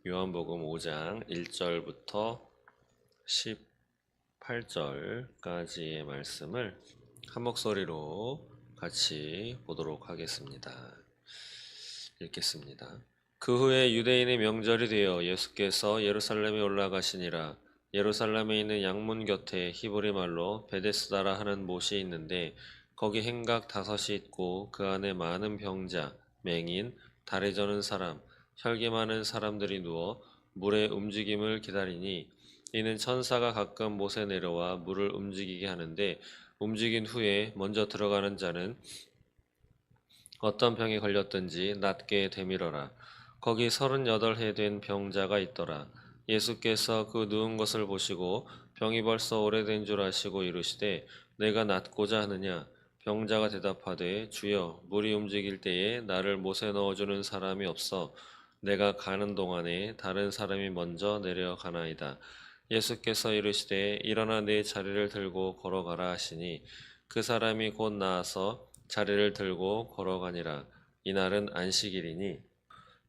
요한복음 5장 1절부터 18절까지의 말씀을 한 목소리로 같이 보도록 하겠습니다. 읽겠습니다. 그 후에 유대인의 명절이 되어 예수께서 예루살렘에 올라가시니라. 예루살렘에 있는 양문 곁에 히브리 말로 베데스다라 하는 못이 있는데 거기 행각 5이 있고 그 안에 많은 병자, 맹인, 다리 저는 사람, 혈기 많은 사람들이 누워 물의 움직임을 기다리니 이는 천사가 가끔 못에 내려와 물을 움직이게 하는데 움직인 후에 먼저 들어가는 자는 어떤 병에 걸렸든지 낫게 되밀어라. 거기 38해 된 병자가 있더라. 예수께서 그 누운 것을 보시고 병이 벌써 오래된 줄 아시고 이르시되 내가 낫고자 하느냐? 병자가 대답하되 주여 물이 움직일 때에 나를 못에 넣어주는 사람이 없어 내가 가는 동안에 다른 사람이 먼저 내려가나이다. 예수께서 이르시되 일어나 네 자리를 들고 걸어가라 하시니 그 사람이 곧 나아서 자리를 들고 걸어가니라. 이날은 안식일이니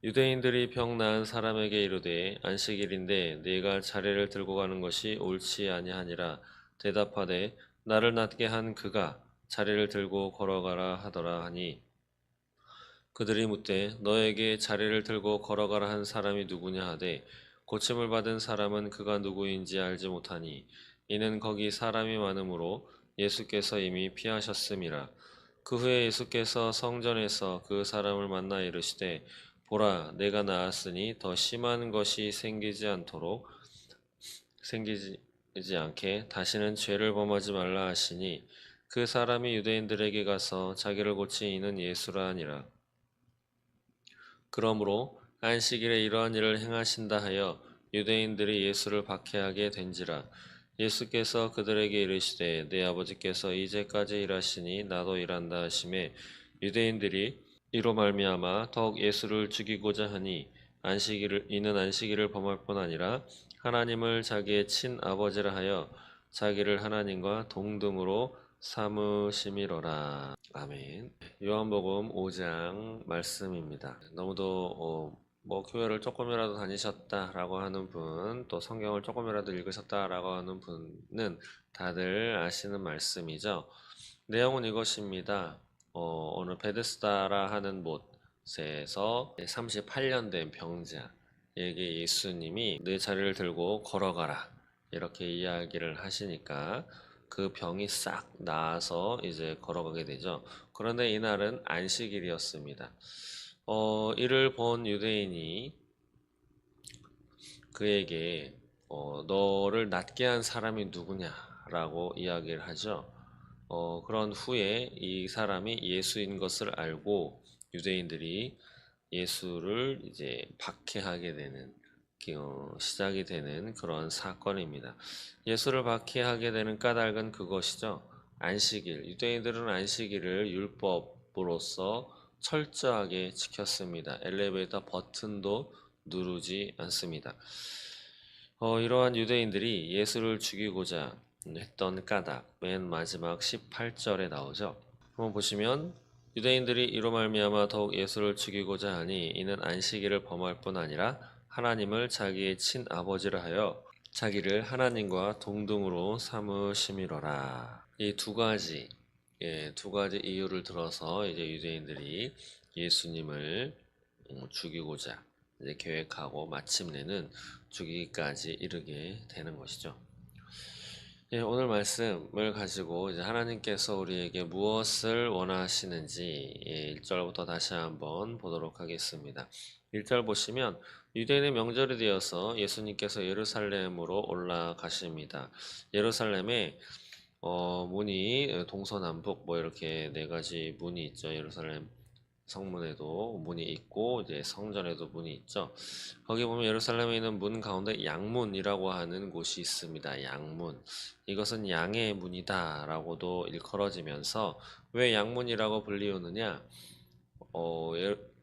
유대인들이 병 나은 사람에게 이르되 안식일인데 네가 자리를 들고 가는 것이 옳지 아니하니라. 대답하되 나를 낫게 한 그가 자리를 들고 걸어가라 하더라 하니 그들이 묻되 너에게 자리를 들고 걸어가라 한 사람이 누구냐 하되 고침을 받은 사람은 그가 누구인지 알지 못하니 이는 거기 사람이 많으므로 예수께서 이미 피하셨음이라. 그 후에 예수께서 성전에서 그 사람을 만나 이르시되 보라 내가 나았으니 더 심한 것이 생기지 않게 다시는 죄를 범하지 말라 하시니 그 사람이 유대인들에게 가서 자기를 고친 이는 예수라 하니라. 그러므로 안식일에 이러한 일을 행하신다 하여 유대인들이 예수를 박해하게 된지라. 예수께서 그들에게 이르시되 내 아버지께서 이제까지 일하시니 나도 일한다 하시매 유대인들이 이로 말미암아 더욱 예수를 죽이고자 하니 이는 안식일을 범할 뿐 아니라 하나님을 자기의 친아버지라 하여 자기를 하나님과 동등으로 삼으심이로라. 아멘. 요한복음 5장 말씀입니다. 너무도 교회를 조금이라도 다니셨다라고 하는 분, 또 성경을 조금이라도 읽으셨다라고 하는 분은 다들 아시는 말씀이죠. 내용은 이것입니다. 오늘 베데스다라 하는 못에서 38년 된 병자에게 예수님이 내 자리를 들고 걸어가라 이렇게 이야기를 하시니까 그 병이 싹 나아서 이제 걸어가게 되죠. 그런데 이날은 안식일이었습니다. 이를 본 유대인이 그에게 너를 낫게 한 사람이 누구냐라고 이야기를 하죠. 그런 후에 이 사람이 예수인 것을 알고 유대인들이 예수를 이제 박해하게 되는 시작이 되는 그런 사건입니다. 예수를 박해하게 되는 까닭은 그것이죠. 안식일. 유대인들은 안식일을 율법으로서 철저하게 지켰습니다. 엘리베이터 버튼도 누르지 않습니다. 이러한 유대인들이 예수를 죽이고자 했던 까닭, 맨 마지막 18절에 나오죠. 한번 보시면 유대인들이 이로 말미암아 더욱 예수를 죽이고자 하니 이는 안식일을 범할 뿐 아니라 하나님을 자기의 친아버지라 하여 자기를 하나님과 동등으로 삼으심이로라. 이 두 가지 이유를 들어서 이제 유대인들이 예수님을 죽이고자 이제 계획하고 마침내는 죽이기까지 이르게 되는 것이죠. 오늘 말씀을 가지고 이제 하나님께서 우리에게 무엇을 원하시는지 1절부터 다시 한번 보도록 하겠습니다. 1절 보시면 유대인의 명절이 되어서 예수님께서 예루살렘으로 올라가십니다. 예루살렘에 문이 동서남북 이렇게 4가지 문이 있죠. 예루살렘 성문에도 문이 있고 이제 성전에도 문이 있죠. 거기 보면 예루살렘에 있는 문 가운데 양문이라고 하는 곳이 있습니다. 양문. 이것은 양의 문이다라고도 일컬어지면서 왜 양문이라고 불리우느냐?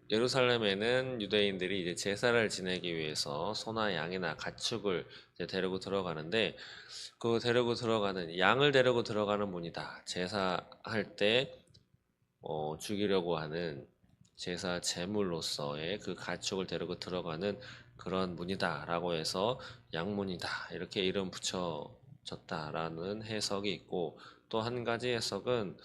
예루살렘에는 유대인들이 이제 제사를 지내기 위해서 소나 양이나 가축을 이제 데리고 들어가는데 그 양을 데리고 들어가는 문이다. 제사할 때 죽이려고 하는 제사 제물로서의 그 가축을 데리고 들어가는 그런 문이다라고 해서 양문이다 이렇게 이름 붙여졌다라는 해석이 있고, 또 한 가지 해석은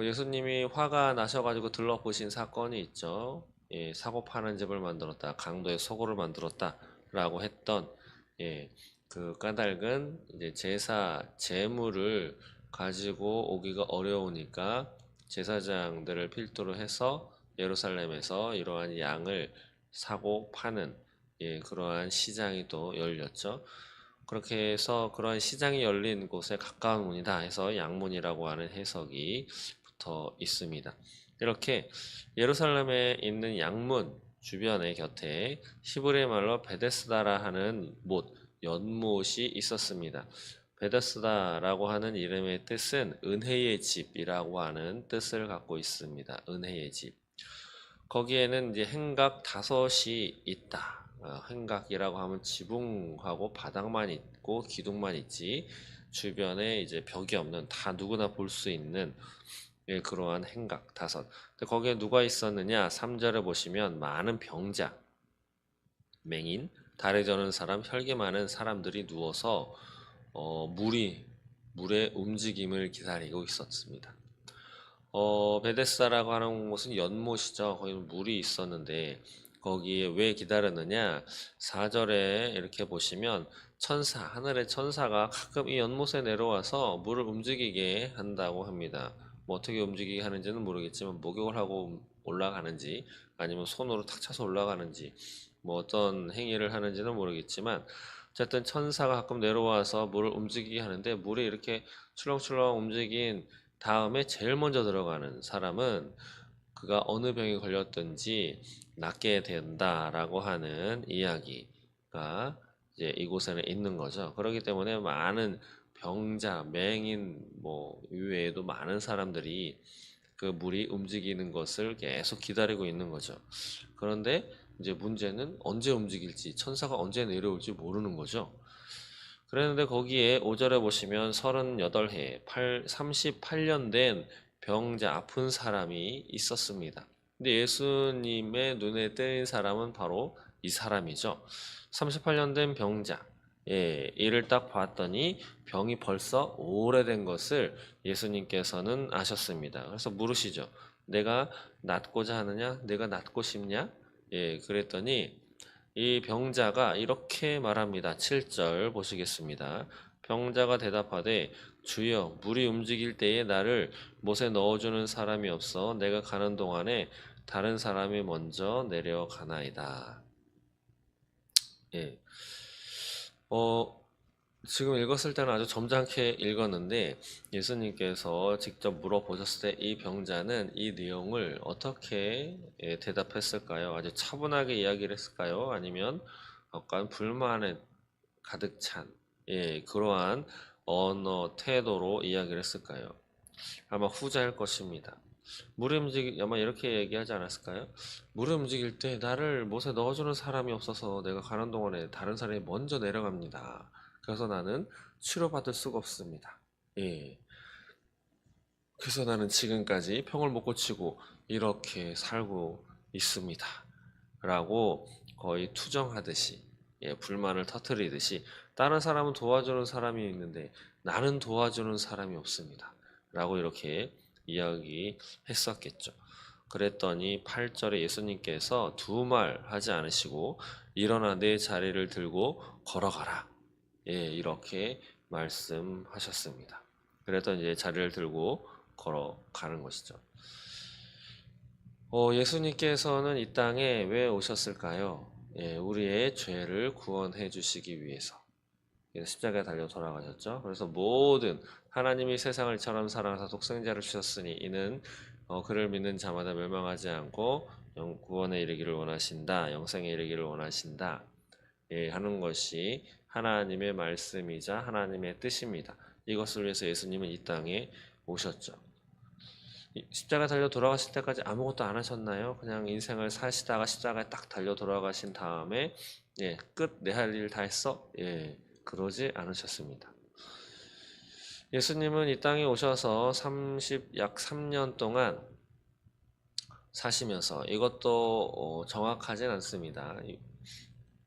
예수님이 화가 나셔가지고 들러보신 사건이 있죠. 예, 사고 파는 집을 만들었다, 강도의 소굴을 만들었다라고 했던, 예, 그 까닭은 이제 제사 제물을 가지고 오기가 어려우니까 제사장들을 필두로 해서 예루살렘에서 이러한 양을 사고 파는, 예, 그러한 시장이 또 열렸죠. 그렇게 해서 그러한 시장이 열린 곳에 가까운 문이다 해서 양문이라고 하는 해석이 붙어 있습니다. 이렇게 예루살렘에 있는 양문 주변의 곁에 히브리 말로 베데스다라 하는 못, 연못이 있었습니다. 베데스다라고 하는 이름의 뜻은 은혜의 집이라고 하는 뜻을 갖고 있습니다. 은혜의 집. 거기에는 이제 행각 다섯이 있다. 행각이라고 하면 지붕하고 바닥만 있고 기둥만 있지, 주변에 이제 벽이 없는, 다 누구나 볼 수 있는, 예, 그러한 행각 다섯. 근데 거기에 누가 있었느냐? 3절에 보시면 많은 병자, 맹인, 다리 저는 사람, 혈기 많은 사람들이 누워서 물의 움직임을 기다리고 있었습니다. 베데스다라고 하는 곳은 연못이죠. 거기 물이 있었는데 거기에 왜 기다렸느냐? 4절에 이렇게 보시면 천사, 하늘의 천사가 가끔 이 연못에 내려와서 물을 움직이게 한다고 합니다. 뭐 어떻게 움직이게 하는지는 모르겠지만 목욕을 하고 올라가는지 아니면 손으로 탁 쳐서 올라가는지 뭐 어떤 행위를 하는지는 모르겠지만, 어쨌든 천사가 가끔 내려와서 물을 움직이게 하는데, 물이 이렇게 출렁출렁 움직인 다음에 제일 먼저 들어가는 사람은 그가 어느 병에 걸렸든지 낫게 된다라고 하는 이야기가 이제 이곳에는 있는 거죠. 그렇기 때문에 많은 병자, 맹인 뭐 이외에도 많은 사람들이 그 물이 움직이는 것을 계속 기다리고 있는 거죠. 그런데 이제 문제는 언제 움직일지, 천사가 언제 내려올지 모르는 거죠. 그랬는데 거기에 5절에 보시면 38해, 38년 된 병자, 아픈 사람이 있었습니다. 근데 예수님의 눈에 띄는 사람은 바로 이 사람이죠. 38년 된 병자. 예, 이를 딱 봤더니 병이 벌써 오래된 것을 예수님께서는 아셨습니다. 그래서 물으시죠. 내가 낫고자 하느냐? 내가 낫고 싶냐? 예, 그랬더니 이 병자가 이렇게 말합니다. 7절 보시겠습니다. 병자가 대답하되 주여, 물이 움직일 때에 나를 못에 넣어주는 사람이 없어 내가 가는 동안에 다른 사람이 먼저 내려가나이다. 예. 어, 지금 읽었을 때는 아주 점잖게 읽었는데 예수님께서 직접 물어보셨을 때 이 병자는 이 내용을 어떻게, 예, 대답했을까요? 아주 차분하게 이야기를 했을까요? 아니면 약간 불만에 가득 찬, 예, 그러한 언어 태도로 이야기를 했을까요? 아마 후자일 것입니다. 물이 아마 이렇게 얘기하지 않았을까요? 물이 움직일 때 나를 못에 넣어주는 사람이 없어서 내가 가는 동안에 다른 사람이 먼저 내려갑니다. 그래서 나는 치료받을 수가 없습니다. 예. 그래서 나는 지금까지 병을 못 고치고 이렇게 살고 있습니다. 라고 거의 투정하듯이, 예, 불만을 터뜨리듯이, 다른 사람은 도와주는 사람이 있는데 나는 도와주는 사람이 없습니다. 라고 이렇게 이야기했었겠죠. 그랬더니 8절에 예수님께서 두 말 하지 않으시고 일어나 내 자리를 들고 걸어가라. 예, 이렇게 말씀하셨습니다. 그랬더니 이제 자리를 들고 걸어가는 것이죠. 예수님께서는 이 땅에 왜 오셨을까요? 예, 우리의 죄를 구원해 주시기 위해서. 그래서 십자가에 달려 돌아가셨죠. 그래서 모든, 하나님이 세상을 이처럼 사랑하사 독생자를 주셨으니 이는 그를 믿는 자마다 멸망하지 않고 구원에 이르기를 원하신다, 영생에 이르기를 원하신다, 예, 하는 것이 하나님의 말씀이자 하나님의 뜻입니다. 이것을 위해서 예수님은 이 땅에 오셨죠. 십자가 달려 돌아가실 때까지 아무것도 안 하셨나요? 그냥 인생을 사시다가 십자가에 딱 달려 돌아가신 다음에, 예, 끝, 내 할 일 다 했어? 예, 그러지 않으셨습니다. 예수님은 이 땅에 오셔서 약 3년 동안 사시면서, 이것도 정확하진 않습니다.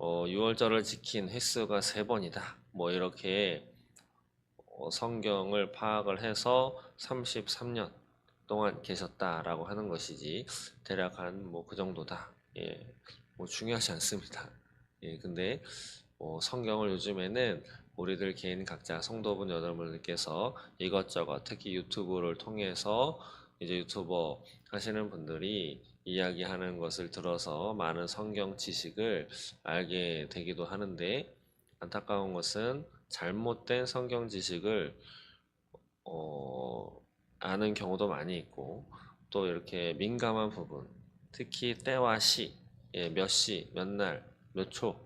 유월절을 지킨 횟수가 3번이다. 뭐 이렇게 성경을 파악을 해서 33년 동안 계셨다라고 하는 것이지 대략 한 뭐 그 정도다. 예, 뭐 중요하지 않습니다. 예, 근데 성경을 요즘에는 우리들 개인 각자 성도분 여러분들께서 이것저것 특히 유튜브를 통해서 이제 유튜버 하시는 분들이 이야기하는 것을 들어서 많은 성경 지식을 알게 되기도 하는데 안타까운 것은 잘못된 성경 지식을 어, 아는 경우도 많이 있고 또 이렇게 민감한 부분 특히 때와 시, 예, 몇 시, 몇 날, 몇 초,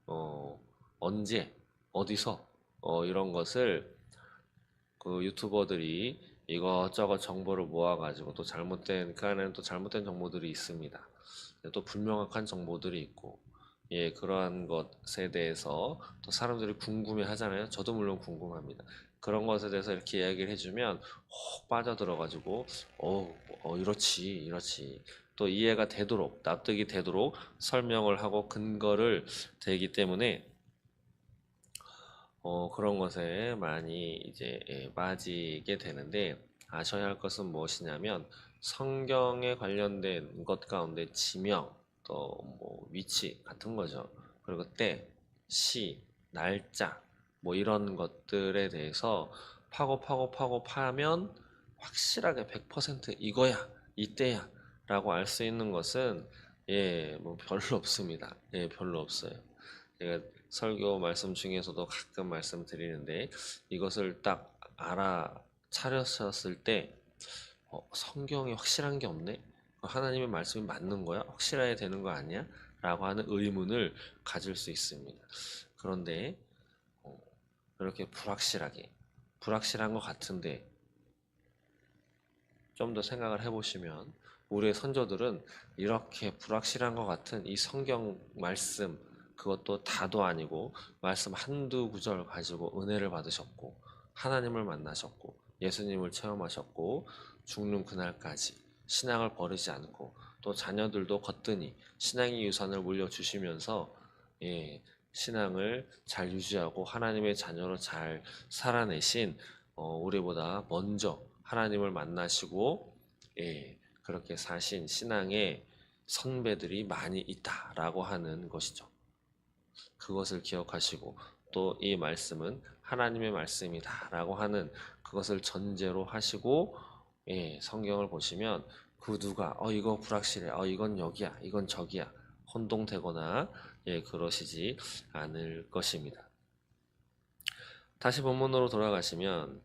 어, 언제, 어디서 이런 것을 그 유튜버들이 이것저것 정보를 모아가지고 또 잘못된 그 안에는 또 잘못된 정보들이 있습니다. 또 불명확한 정보들이 있고 예 그러한 것에 대해서 또 사람들이 궁금해 하잖아요. 저도 물론 궁금합니다. 그런 것에 대해서 이렇게 이야기를 해주면 혹 빠져들어가지고 이렇지 이렇지 또 이해가 되도록 납득이 되도록 설명을 하고 근거를 대기 때문에 그런 것에 많이 이제 빠지게 되는데 아셔야 할 것은 무엇이냐면 성경에 관련된 것 가운데 지명, 또 뭐 위치 같은 거죠. 그리고 때, 시, 날짜 뭐 이런 것들에 대해서 파고 파면 확실하게 100% 이거야, 이때야 라고 알 수 있는 것은 뭐 별로 없습니다. 별로 없어요. 제가 설교 말씀 중에서도 가끔 말씀드리는데 이것을 딱 알아차렸을 때 성경이 확실한 게 없네? 하나님의 말씀이 맞는 거야? 확실해야 되는 거 아니야? 라고 하는 의문을 가질 수 있습니다. 그런데 어, 그렇게 불확실한 것 같은데 좀 더 생각을 해보시면 우리의 선조들은 이렇게 불확실한 것 같은 이 성경 말씀 그것도 다도 아니고 말씀 한두 구절 가지고 은혜를 받으셨고 하나님을 만나셨고 예수님을 체험하셨고 죽는 그날까지 신앙을 버리지 않고 또 자녀들도 거뜬히 신앙의 유산을 물려주시면서 예, 신앙을 잘 유지하고 하나님의 자녀로 잘 살아내신 우리보다 먼저 하나님을 만나시고 그렇게 사신 신앙의 선배들이 많이 있다라고 하는 것이죠. 그것을 기억하시고 또 이 말씀은 하나님의 말씀이다라고 하는 그것을 전제로 하시고 성경을 보시면 그 누가 이거 불확실해 이건 여기야 이건 저기야 혼동되거나 그러시지 않을 것입니다. 다시 본문으로 돌아가시면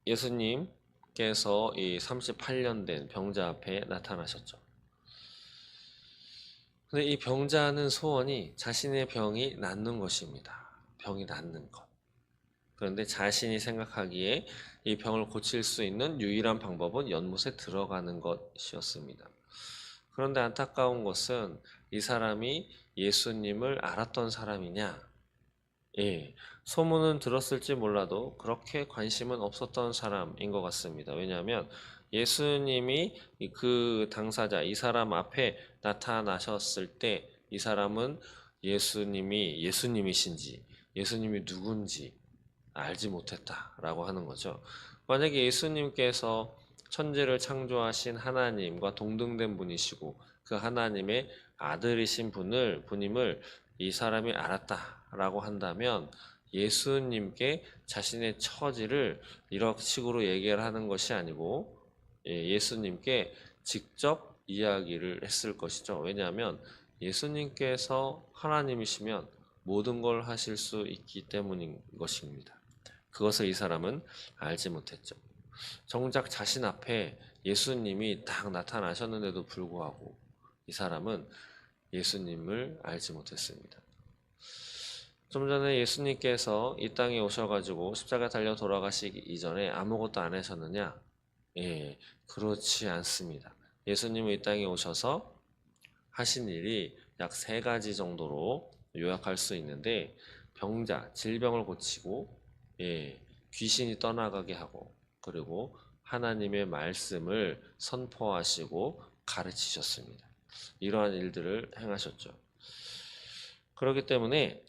예수님께서 이 38년 된 병자 앞에 나타나셨죠. 근데 이 병자는 소원이 자신의 병이 낫는 것입니다. 병이 낫는 것. 그런데 자신이 생각하기에 이 병을 고칠 수 있는 유일한 방법은 연못에 들어가는 것이었습니다. 그런데 안타까운 것은 이 사람이 예수님을 알았던 사람이냐? 예, 소문은 들었을지 몰라도 그렇게 관심은 없었던 사람인 것 같습니다. 왜냐하면 예수님이 그 당사자, 이 사람 앞에 나타나셨을 때 이 사람은 예수님이 예수님이신지, 예수님이 누군지 알지 못했다라고 하는 거죠. 만약에 예수님께서 천지를 창조하신 하나님과 동등된 분이시고 그 하나님의 아들이신 분임을 이 사람이 알았다라고 한다면 예수님께 자신의 처지를 이런 식으로 얘기를 하는 것이 아니고 예수님께 직접 이야기를 했을 것이죠. 왜냐하면 예수님께서 하나님이시면 모든 걸 하실 수 있기 때문인 것입니다. 그것을 이 사람은 알지 못했죠. 정작 자신 앞에 예수님이 딱 나타나셨는데도 불구하고 이 사람은 예수님을 알지 못했습니다. 좀 전에 예수님께서 이 땅에 오셔가지고 십자가 달려 돌아가시기 이전에 아무것도 안 하셨느냐? 그렇지 않습니다. 예수님은 이 땅에 오셔서 하신 일이 약 3가지 정도로 요약할 수 있는데 병자, 질병을 고치고 귀신이 떠나가게 하고 그리고 하나님의 말씀을 선포하시고 가르치셨습니다. 이러한 일들을 행하셨죠. 그렇기 때문에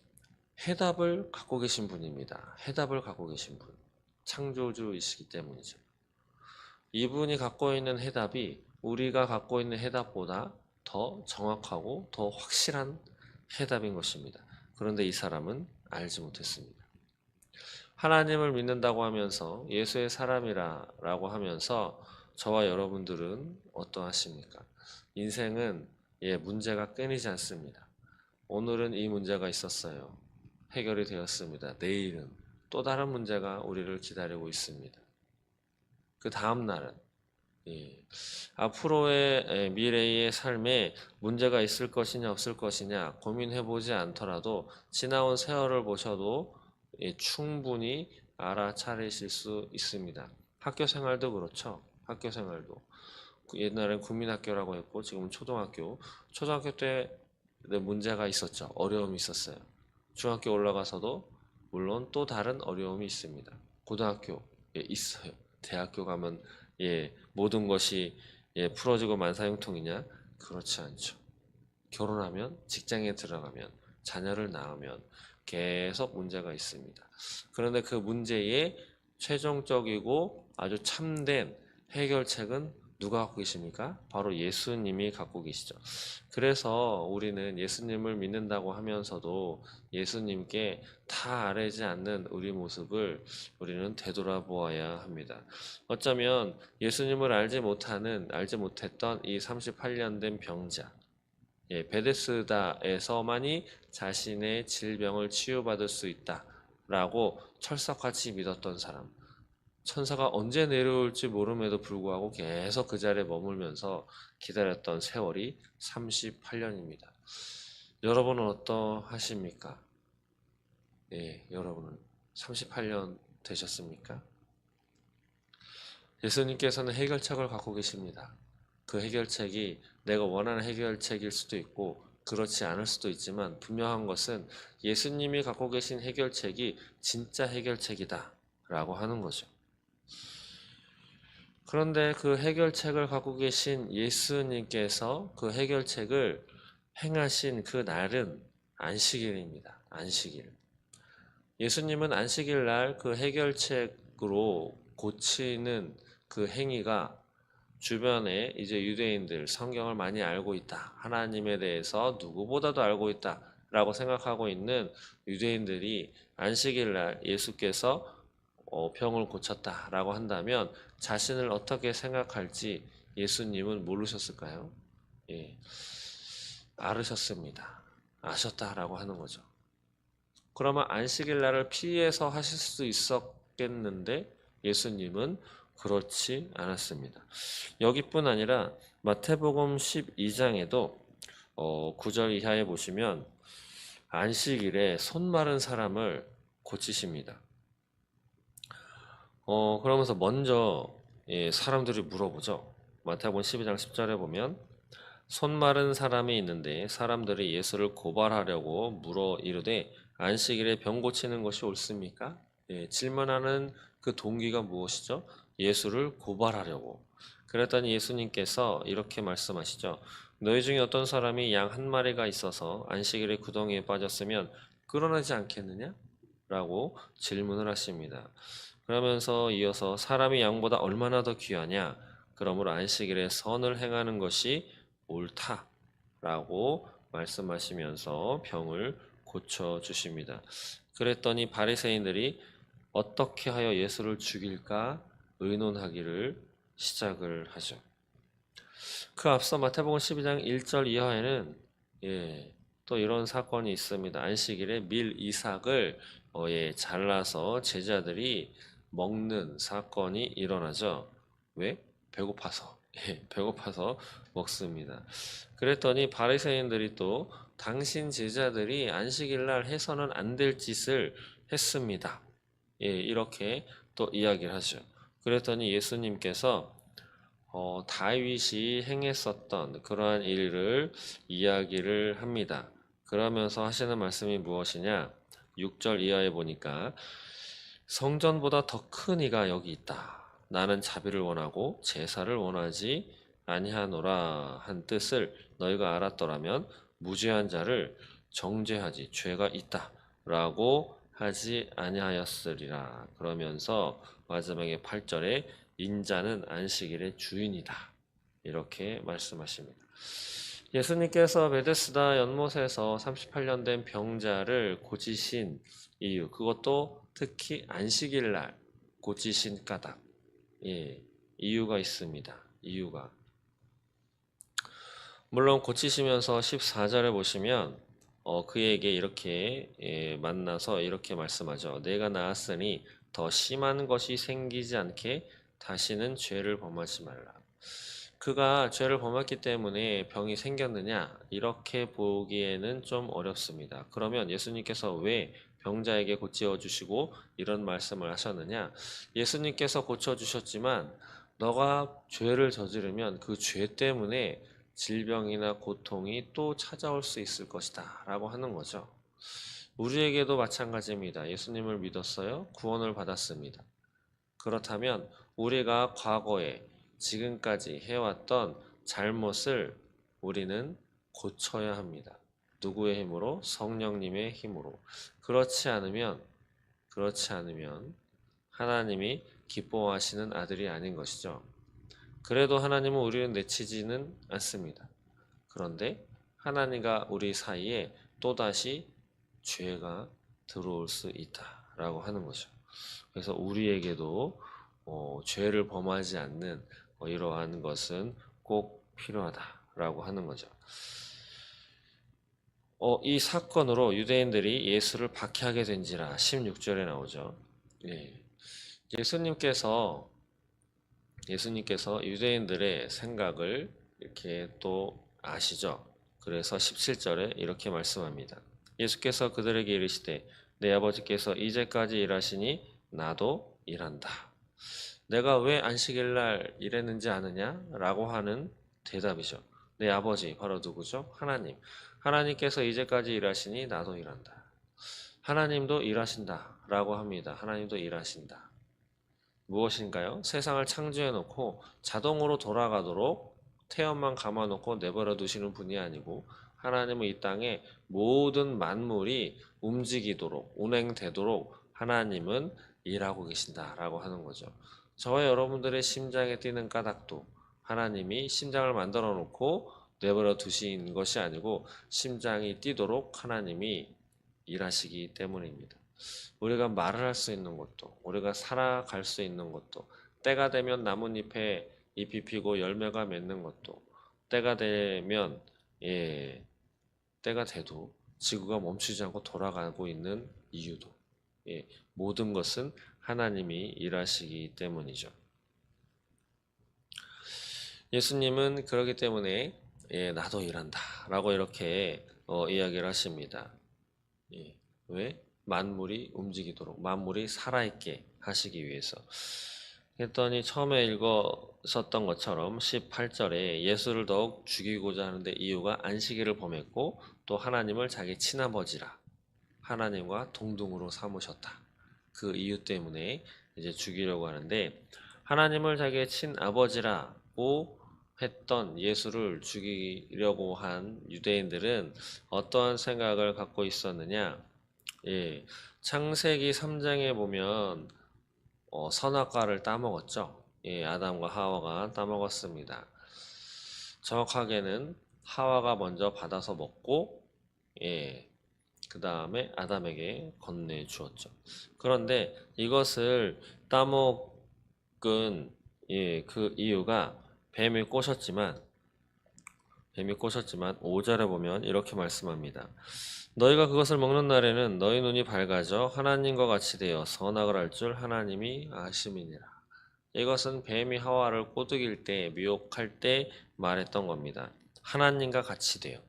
해답을 갖고 계신 분입니다. 해답을 갖고 계신 분. 창조주이시기 때문이죠. 이분이 갖고 있는 해답이 우리가 갖고 있는 해답보다 더 정확하고 더 확실한 해답인 것입니다. 그런데 이 사람은 알지 못했습니다. 하나님을 믿는다고 하면서 예수의 사람이라고 하면서 저와 여러분들은 어떠하십니까? 인생은 문제가 끊이지 않습니다. 오늘은 이 문제가 있었어요. 해결이 되었습니다. 내일은 또 다른 문제가 우리를 기다리고 있습니다. 그 다음 날은 앞으로의 미래의 삶에 문제가 있을 것이냐 없을 것이냐 고민해보지 않더라도 지나온 세월을 보셔도 충분히 알아차리실 수 있습니다. 학교 생활도 그렇죠. 학교 생활도 옛날엔 국민학교라고 했고 지금은 초등학교. 초등학교 때 문제가 있었죠. 어려움이 있었어요. 중학교 올라가서도 물론 또 다른 어려움이 있습니다. 고등학교에 있어요. 대학교 가면 모든 것이 풀어지고 만사형통이냐? 그렇지 않죠. 결혼하면, 직장에 들어가면, 자녀를 낳으면 계속 문제가 있습니다. 그런데 그 문제의 최종적이고 아주 참된 해결책은 누가 갖고 계십니까? 바로 예수님이 갖고 계시죠. 그래서 우리는 예수님을 믿는다고 하면서도 예수님께 다 아뢰지 않는 우리 모습을 우리는 되돌아보아야 합니다. 어쩌면 예수님을 알지 못했던 이 38년 된 병자, 베데스다에서만이 자신의 질병을 치유받을 수 있다라고 철석같이 믿었던 사람. 천사가 언제 내려올지 모름에도 불구하고 계속 그 자리에 머물면서 기다렸던 세월이 38년입니다. 여러분은 어떠하십니까? 여러분은 38년 되셨습니까? 예수님께서는 해결책을 갖고 계십니다. 그 해결책이 내가 원하는 해결책일 수도 있고 그렇지 않을 수도 있지만 분명한 것은 예수님이 갖고 계신 해결책이 진짜 해결책이다 라고 하는 거죠. 그런데 그 해결책을 갖고 계신 예수님께서 그 해결책을 행하신 그 날은 안식일입니다. 안식일. 예수님은 안식일 날 그 해결책으로 고치는 그 행위가 주변에 이제 유대인들 성경을 많이 알고 있다. 하나님에 대해서 누구보다도 알고 있다. 라고 생각하고 있는 유대인들이 안식일 날 예수께서 병을 고쳤다라고 한다면 자신을 어떻게 생각할지 예수님은 모르셨을까요? 알으셨습니다. 아셨다라고 하는 거죠. 그러면 안식일 날을 피해서 하실 수 있었겠는데 예수님은 그렇지 않았습니다. 여기뿐 아니라 마태복음 12장에도 9절 이하에 보시면 안식일에 손 마른 사람을 고치십니다. 그러면서 먼저 사람들이 물어보죠. 마태복음 12장 10절에 보면 손 마른 사람이 있는데 사람들이 예수를 고발하려고 물어 이르되 안식일에 병 고치는 것이 옳습니까? 질문하는 그 동기가 무엇이죠? 예수를 고발하려고. 그랬더니 예수님께서 이렇게 말씀하시죠. 너희 중에 어떤 사람이 양 한 마리가 있어서 안식일에 구덩이에 빠졌으면 끌어내지 않겠느냐? 라고 질문을 하십니다. 그러면서 이어서 사람이 양보다 얼마나 더 귀하냐? 그러므로 안식일에 선을 행하는 것이 옳다라고 말씀하시면서 병을 고쳐 주십니다. 그랬더니 바리새인들이 어떻게 하여 예수를 죽일까 의논하기를 시작을 하죠. 그 앞서 마태복음 12장 1절 이하에는 또 이런 사건이 있습니다. 안식일에 밀 이삭을 잘라서 제자들이 먹는 사건이 일어나죠. 왜? 배고파서. 배고파서 먹습니다. 그랬더니 바리새인들이 또 당신 제자들이 안식일날 해서는 안 될 짓을 했습니다. 이렇게 또 이야기를 하죠. 그랬더니 예수님께서 다윗이 행했었던 그러한 일을 이야기를 합니다. 그러면서 하시는 말씀이 무엇이냐? 6절 이하에 보니까 성전보다 더 큰 이가 여기 있다. 나는 자비를 원하고 제사를 원하지 아니하노라 한 뜻을 너희가 알았더라면 무죄한 자를 정죄하지 죄가 있다라고 하지 아니하였으리라. 그러면서 마지막에 8절에 인자는 안식일의 주인이다. 이렇게 말씀하십니다. 예수님께서 베데스다 연못에서 38년 된 병자를 고치신 이유, 그것도 특히 안식일 날 고치신 까닭, 이유가 있습니다. 이유가. 물론 고치시면서 14절에 보시면 그에게 이렇게 만나서 이렇게 말씀하죠. 내가 나았으니 더 심한 것이 생기지 않게 다시는 죄를 범하지 말라. 그가 죄를 범했기 때문에 병이 생겼느냐? 이렇게 보기에는 좀 어렵습니다. 그러면 예수님께서 왜 병자에게 고쳐 주시고 이런 말씀을 하셨느냐? 예수님께서 고쳐 주셨지만 너가 죄를 저지르면 그 죄 때문에 질병이나 고통이 또 찾아올 수 있을 것이다 라고 하는 거죠. 우리에게도 마찬가지입니다. 예수님을 믿었어요. 구원을 받았습니다. 그렇다면 우리가 과거에 지금까지 해왔던 잘못을 우리는 고쳐야 합니다. 누구의 힘으로? 성령님의 힘으로. 그렇지 않으면 하나님이 기뻐하시는 아들이 아닌 것이죠. 그래도 하나님은 우리를 내치지는 않습니다. 그런데 하나님과 우리 사이에 또다시 죄가 들어올 수 있다라고 하는 거죠. 그래서 우리에게도 죄를 범하지 않는 이러한 것은 꼭 필요하다라고 하는 거죠. 이 사건으로 유대인들이 예수를 박해하게 된지라 16절에 나오죠. 예수님께서 유대인들의 생각을 이렇게 또 아시죠. 그래서 17절에 이렇게 말씀합니다. 예수께서 그들에게 이르시되 내 아버지께서 이제까지 일하시니 나도 일한다. 내가 왜 안식일 날 일했는지 아느냐? 라고 하는 대답이죠. 내 아버지 바로 누구죠? 하나님. 하나님께서 이제까지 일하시니 나도 일한다. 하나님도 일하신다 라고 합니다. 하나님도 일하신다. 무엇인가요? 세상을 창조해 놓고 자동으로 돌아가도록 태연만 감아놓고 내버려 두시는 분이 아니고 하나님은 이 땅에 모든 만물이 움직이도록 운행되도록 하나님은 일하고 계신다라고 하는 거죠. 저와 여러분들의 심장에 뛰는 까닭도 하나님이 심장을 만들어 놓고 내버려 두신 것이 아니고 심장이 뛰도록 하나님이 일하시기 때문입니다. 우리가 말을 할 수 있는 것도, 우리가 살아갈 수 있는 것도, 때가 되면 나뭇잎에 잎이 피고 열매가 맺는 것도, 때가 되면 때가 돼도 지구가 멈추지 않고 돌아가고 있는 이유도, 모든 것은 하나님이 일하시기 때문이죠. 예수님은 그러기 때문에 나도 일한다 라고 이렇게 이야기를 하십니다. 왜? 만물이 움직이도록, 만물이 살아있게 하시기 위해서. 했더니 처음에 읽었었던 것처럼 18절에 예수를 더욱 죽이고자 하는데 이유가 안식일을 범했고 또 하나님을 자기 친아버지라 하나님과 동등으로 삼으셨다. 그 이유 때문에 이제 죽이려고 하는데 하나님을 자기의 친아버지라고 했던 예수를 죽이려고 한 유대인들은 어떠한 생각을 갖고 있었느냐? 창세기 3장에 보면 선악과를 따먹었죠. 아담과 하와가 따먹었습니다. 정확하게는 하와가 먼저 받아서 먹고 그 다음에 아담에게 건네주었죠. 그런데 이것을 따먹은 그 이유가 뱀이 꼬셨지만 5절에 보면 이렇게 말씀합니다. 너희가 그것을 먹는 날에는 너희 눈이 밝아져 하나님과 같이 되어 선악을 알 줄 하나님이 아심이니라. 이것은 뱀이 하와를 꼬드길 때 미혹할 때 말했던 겁니다. 하나님과 같이 돼요.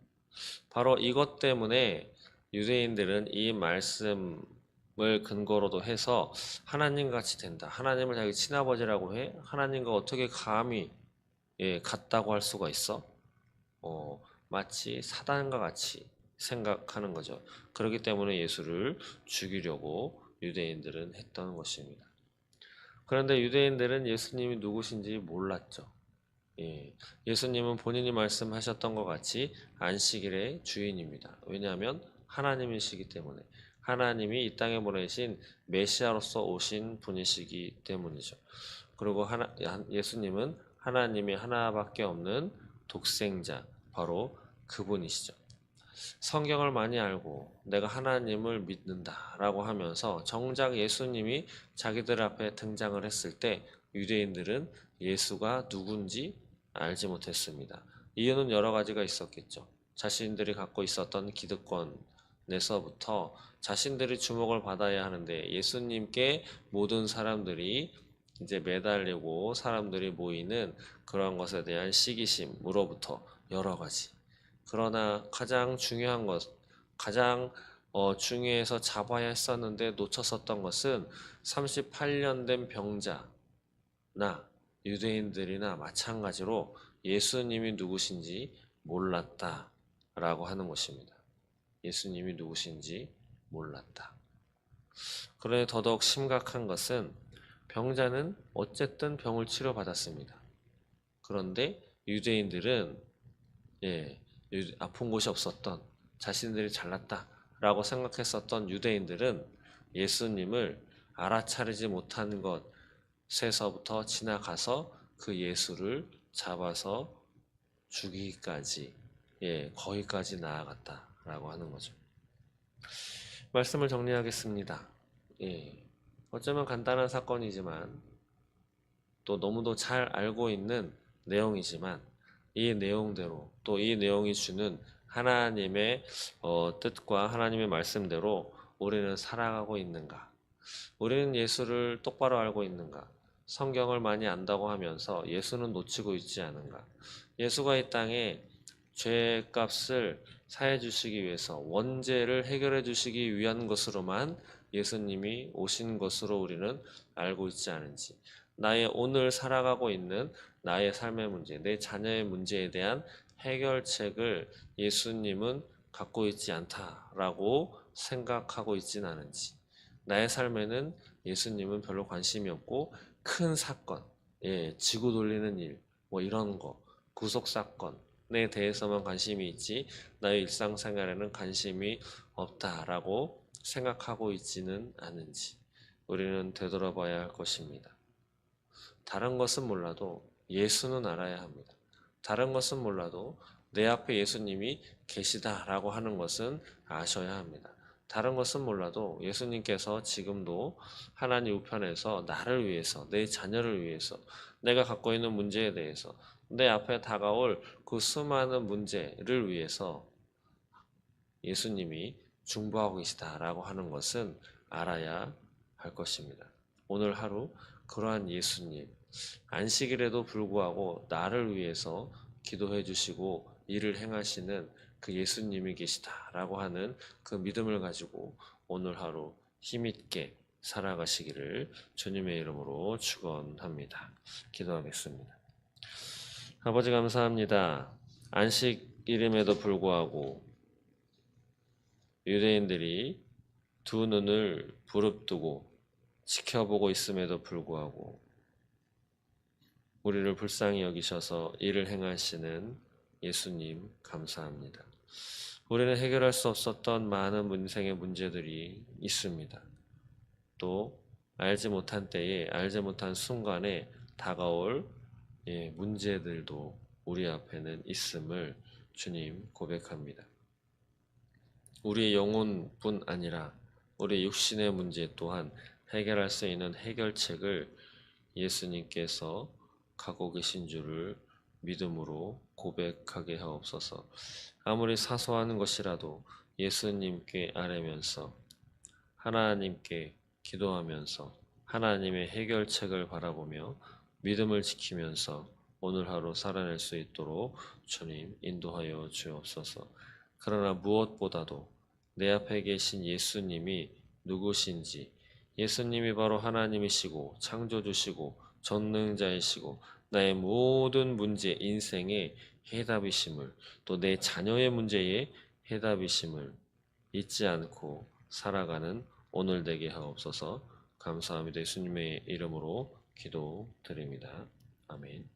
바로 이것 때문에 유대인들은 이 말씀을 근거로도 해서 하나님 같이 된다. 하나님을 자기 친아버지라고 해? 하나님과 어떻게 감히 같다고 할 수가 있어? 마치 사단과 같이 생각하는 거죠. 그렇기 때문에 예수를 죽이려고 유대인들은 했던 것입니다. 그런데 유대인들은 예수님이 누구신지 몰랐죠. 예, 예수님은 본인이 말씀하셨던 것 같이 안식일의 주인입니다. 왜냐하면 하나님이시기 때문에 하나님이 이 땅에 보내신 메시아로서 오신 분이시기 때문이죠. 그리고 예수님은 하나님이 하나밖에 없는 독생자, 바로 그분이시죠. 성경을 많이 알고 내가 하나님을 믿는다라고 하면서 정작 예수님이 자기들 앞에 등장을 했을 때 유대인들은 예수가 누군지 알지 못했습니다. 이유는 여러 가지가 있었겠죠. 자신들이 갖고 있었던 기득권에서부터 자신들이 주목을 받아야 하는데 예수님께 모든 사람들이 이제 매달리고 사람들이 모이는 그런 것에 대한 시기심으로부터 여러 가지. 그러나 가장 중요한 것, 가장 중요해서 잡아야 했었는데 놓쳤었던 것은 38년 된 병자나 유대인들이나 마찬가지로 예수님이 누구신지 몰랐다라고 하는 것입니다. 예수님이 누구신지 몰랐다. 그러니 더더욱 심각한 것은 병자는 어쨌든 병을 치료받았습니다. 그런데 유대인들은 예, 아픈 곳이 없었던 자신들이 잘났다라고 생각했었던 유대인들은 예수님을 알아차리지 못한 것에서부터 지나가서 그 예수를 잡아서 죽이기까지 거기까지 나아갔다라고 하는 거죠. 말씀을 정리하겠습니다. 어쩌면 간단한 사건이지만 또 너무도 잘 알고 있는 내용이지만 이 내용대로 또 이 내용이 주는 하나님의 뜻과 하나님의 말씀대로 우리는 살아가고 있는가? 우리는 예수를 똑바로 알고 있는가? 성경을 많이 안다고 하면서 예수는 놓치고 있지 않은가? 예수가 이 땅에 죄값을 사해 주시기 위해서 원죄를 해결해 주시기 위한 것으로만 예수님이 오신 것으로 우리는 알고 있지 않은지, 나의 오늘 살아가고 있는 나의 삶의 문제, 내 자녀의 문제에 대한 해결책을 예수님은 갖고 있지 않다라고 생각하고 있진 않은지, 나의 삶에는 예수님은 별로 관심이 없고 큰 사건, 지구 돌리는 일, 뭐 이런 거, 구속 사건에 대해서만 관심이 있지 나의 일상생활에는 관심이 없다라고 생각하고 있지는 않은지 우리는 되돌아봐야 할 것입니다. 다른 것은 몰라도 예수는 알아야 합니다. 다른 것은 몰라도 내 앞에 예수님이 계시다라고 하는 것은 아셔야 합니다. 다른 것은 몰라도 예수님께서 지금도 하나님 우편에서 나를 위해서, 내 자녀를 위해서, 내가 갖고 있는 문제에 대해서, 내 앞에 다가올 그 수많은 문제를 위해서 예수님이 중보하고 계시다라고 하는 것은 알아야 할 것입니다. 오늘 하루 그러한 예수님, 안식일에도 불구하고 나를 위해서 기도해 주시고 일을 행하시는 그 예수님이 계시다라고 하는 그 믿음을 가지고 오늘 하루 힘있게 살아가시기를 주님의 이름으로 축원합니다. 기도하겠습니다. 아버지 감사합니다. 안식일임에도 불구하고 유대인들이 두 눈을 부릅뜨고 지켜보고 있음에도 불구하고 우리를 불쌍히 여기셔서 일을 행하시는 예수님 감사합니다. 우리는 해결할 수 없었던 많은 인생의 문제들이 있습니다. 또 알지 못한 때에 알지 못한 순간에 다가올 문제들도 우리 앞에는 있음을 주님 고백합니다. 우리의 영혼뿐 아니라 우리 육신의 문제 또한 해결할 수 있는 해결책을 예수님께서 갖고 계신 줄을 믿음으로 고백하게 하옵소서. 아무리 사소한 것이라도 예수님께 아뢰면서 하나님께 기도하면서 하나님의 해결책을 바라보며 믿음을 지키면서 오늘 하루 살아낼 수 있도록 주님 인도하여 주옵소서. 그러나 무엇보다도 내 앞에 계신 예수님이 누구신지, 예수님이 바로 하나님이시고 창조주시고 전능자이시고 나의 모든 문제, 인생의 해답이심을, 또 내 자녀의 문제의 해답이심을 잊지 않고 살아가는 오늘 되게 하옵소서. 감사합니다. 예수님의 이름으로 기도드립니다. 아멘.